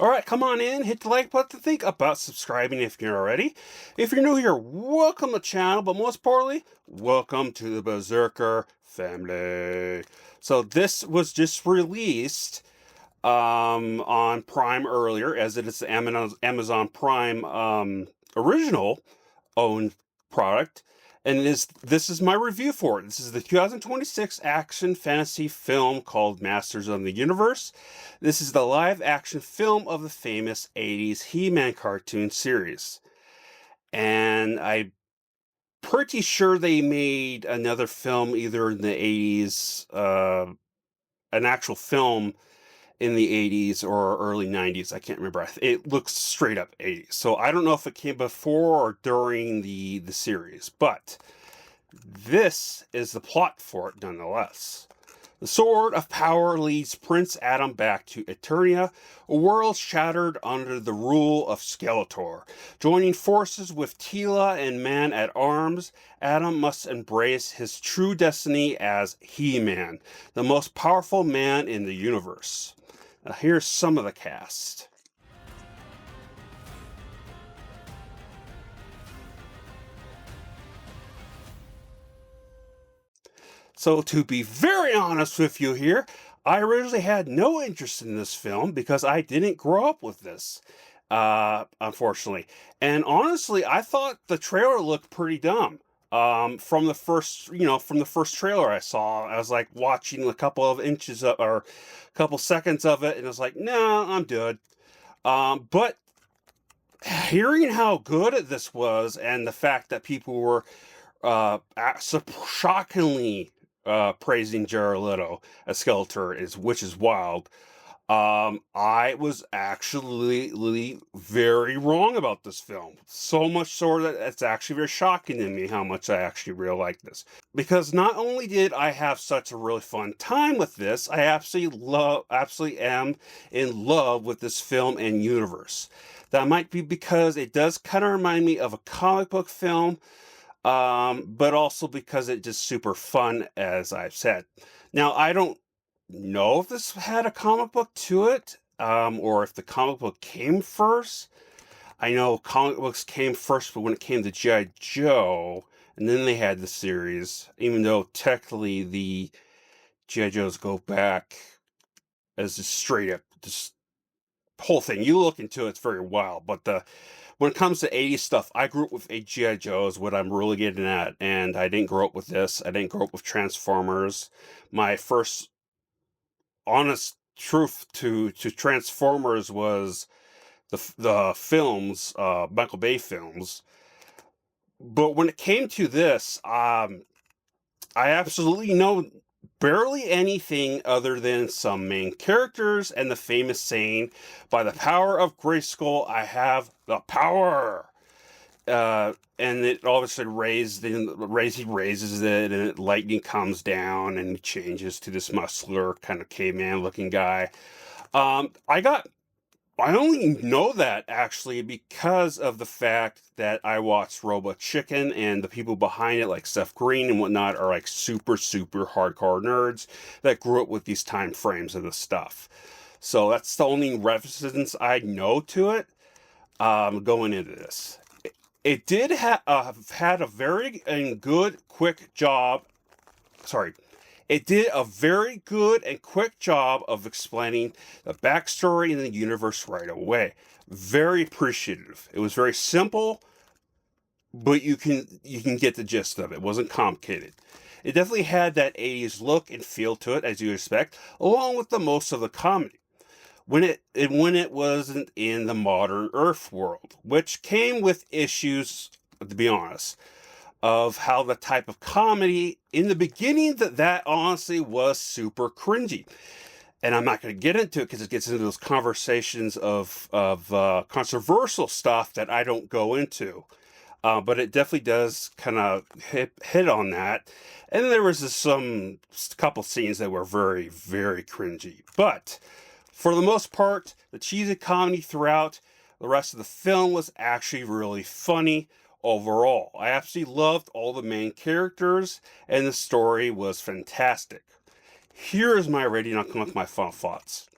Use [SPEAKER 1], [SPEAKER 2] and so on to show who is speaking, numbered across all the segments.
[SPEAKER 1] Alright, come on in, hit the like button, think about subscribing if you're already. If you're new here, welcome to the channel, but most importantly, welcome to the Berserker family. So this was just released on Prime earlier, as it is the Amazon Prime original owned product. And this is my review for it. This is the 2026 action fantasy film called Masters of the Universe. This is the live action film of the famous 80s He-Man cartoon series. And I'm pretty sure they made another film either in the 80s, an actual film in the 80s or early 90s. I can't remember. It looks straight up 80s. So I don't know if it came before or during the series, but this is the plot for it nonetheless. The Sword of Power leads Prince Adam back to Eternia, a world shattered under the rule of Skeletor. Joining forces with Teela and Man-at-Arms, Adam must embrace his true destiny as He-Man, the most powerful man in the universe. Now here's some of the cast. So to be very honest with you here, I originally had no interest in this film because I didn't grow up with this, unfortunately. And honestly, I thought the trailer looked pretty dumb. From the first trailer I saw, I was like watching a couple of inches of, or a couple seconds of it, and I was like, no, I'm good. But hearing how good this was, and the fact that people were shockingly praising Jared Leto as Skeletor, which is wild. I was actually really very wrong about this film. So much so that it's actually very shocking to me how much I actually really like this. Because not only did I have such a really fun time with this, I absolutely am in love with this film and universe. That might be because it does kind of remind me of a comic book film, but also because it's just super fun, as I've said. Now, I don't know if this had a comic book to it, or if the comic book came first. I know comic books came first, but when it came to G.I. Joe, and then they had the series, even though technically the G.I. Joes go back as just straight up, just whole thing. You look into it, it's very wild, but when it comes to 80s stuff, I grew up with G.I. Joe is what I'm really getting at, and I didn't grow up with this. I didn't grow up with Transformers. My first honest truth to Transformers was the films, Michael Bay films. But when it came to this, I absolutely know barely anything other than some main characters and the famous saying, "By the power of Grayskull, I have the power." And it obviously he raises it, and lightning comes down, and he changes to this muscular kind of caveman looking guy. I only know that actually because of the fact that I watched Robot Chicken, and the people behind it, like Seth Green and whatnot, are like super, super hardcore nerds that grew up with these time frames of the stuff. So that's the only reference I know to it, going into this. It did have had a very and good, quick job. Sorry, it did a very good and quick job of explaining the backstory in the universe right away. Very appreciative. It was very simple, but you can get the gist of it. It wasn't complicated. It definitely had that 80s look and feel to it, as you expect, along with the most of the comedy. When it wasn't in the modern Earth world, which came with issues, to be honest, of how the type of comedy in the beginning that honestly was super cringy. And I'm not going to get into it because it gets into those conversations of controversial stuff that I don't go into. But it definitely does kind of hit on that. And there was some couple scenes that were very, very cringy. But for the most part, the cheesy comedy throughout the rest of the film was actually really funny overall. I absolutely loved all the main characters, and the story was fantastic. Here is my rating. I'll come with my final thoughts.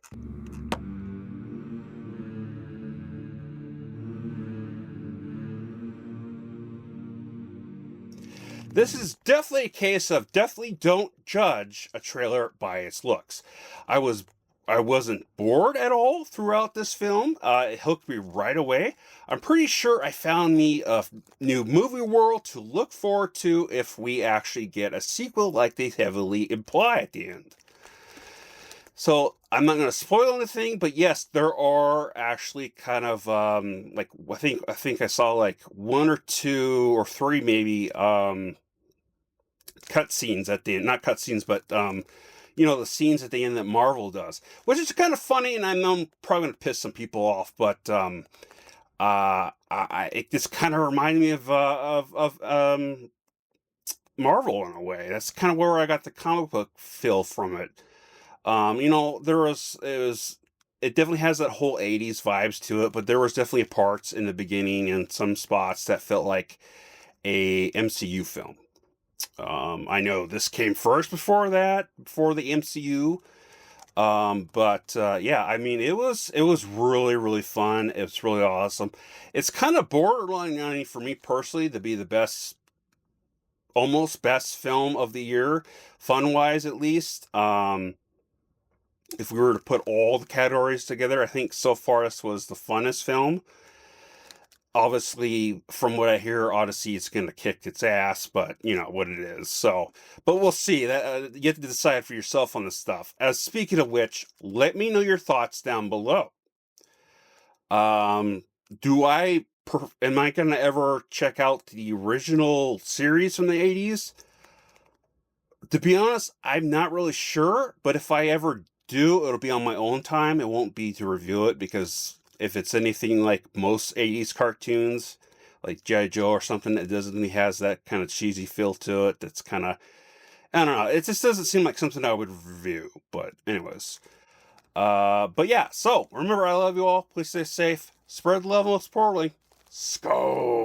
[SPEAKER 1] This is definitely a case of definitely don't judge a trailer by its looks. I was I wasn't bored at all throughout this film. It hooked me right away. I'm pretty sure I found me a new movie world to look forward to if we actually get a sequel like they heavily imply at the end. So I'm not going to spoil anything, but yes, there are actually kind of like I think I saw like one or two or three maybe cutscenes at the end, not cutscenes, but the scenes at the end that Marvel does, which is kind of funny, and I know I'm probably going to piss some people off, but it just kind of reminded me of Marvel in a way. That's kind of where I got the comic book feel from it. It definitely has that whole 80s vibes to it, but there was definitely parts in the beginning and some spots that felt like a MCU film. I know this came first before that, before the MCU. But yeah, I mean, it was really really fun. It's really awesome. It's kind of borderline for me personally to be the best, almost best film of the year, fun wise at least. If we were to put all the categories together, I think so far this was the funnest film. Obviously, from what I hear, Odyssey is going to kick its ass, but you know what it is. So, but we'll see. That you have to decide for yourself on this stuff. As speaking of which, let me know your thoughts down below. Um, am I going to ever check out the original series from the 80s? To be honest, I'm not really sure, but if I ever do, it'll be on my own time. It won't be to review it, because if it's anything like most 80s cartoons, like G.I. Joe or something, it doesn't has that kind of cheesy feel to it. That's kind of, I don't know. It just doesn't seem like something I would review. But anyways, but yeah. So remember, I love you all. Please stay safe. Spread the love most importantly. Skull.